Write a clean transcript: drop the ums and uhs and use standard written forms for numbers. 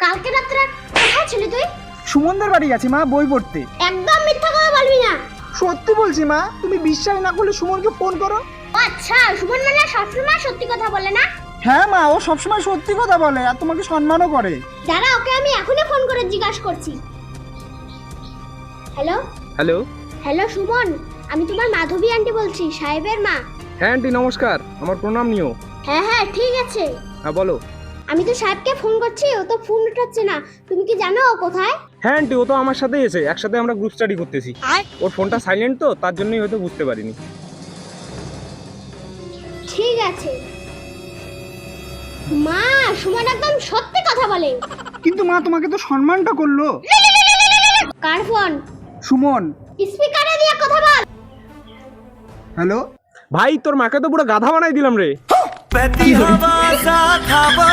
কালকে রাত্রে কোথায় ছিলি তুই? সুমনদের বাড়ি গেছি মা, বই পড়তে। একদম মিথ্যা কথা বলবি না। সত্যি বলছি মা, তুমি বিশ্বাস না করলে সুমনকে ফোন করো। আচ্ছা, সুমন মানে সবসময় সত্যি কথা বলে না? হ্যাঁ মা, ও সবসময় সত্যি কথা বলে আর তোমাকে সম্মানও করে। দাঁড়া, ওকে আমি এখনই ফোন করে জিজ্ঞাসা করছি। Hello hello. হ্যালো সুমন, আমি তোমার মাধবী আন্টি বলছি, সাহেবের মা। হ্যাঁ আন্টি নমস্কার, আমার প্রণাম নিও। হ্যাঁ হ্যাঁ ঠিক আছে। হ্যাঁ বলো। আমি তো সাহেবকে ফোন করছি, ও তো ফোন উঠাচ্ছে না। তুমি কি জানো ও কোথায়? হ্যাঁ আন্টি, ও তো আমার সাথেই এসে একসাথে আমরা গ্রুপ স্টাডি করতেছি। ওর ফোনটা সাইলেন্ট তো, তার জন্যই হয়তো বুঝতে পারিনি। ঠিক আছে মা, সুমন একদম সত্যি কথা বলে। কিন্তু মা, তোমাকে তো সম্মানটা করলো। কার ফোন? সুমন। স্পিকারে দিয়ে কথা বল। হ্যালো। ভাই তোর মাকে তো পুরো গাধা বানাই দিলাম রে। পেতি হওয়া খাবো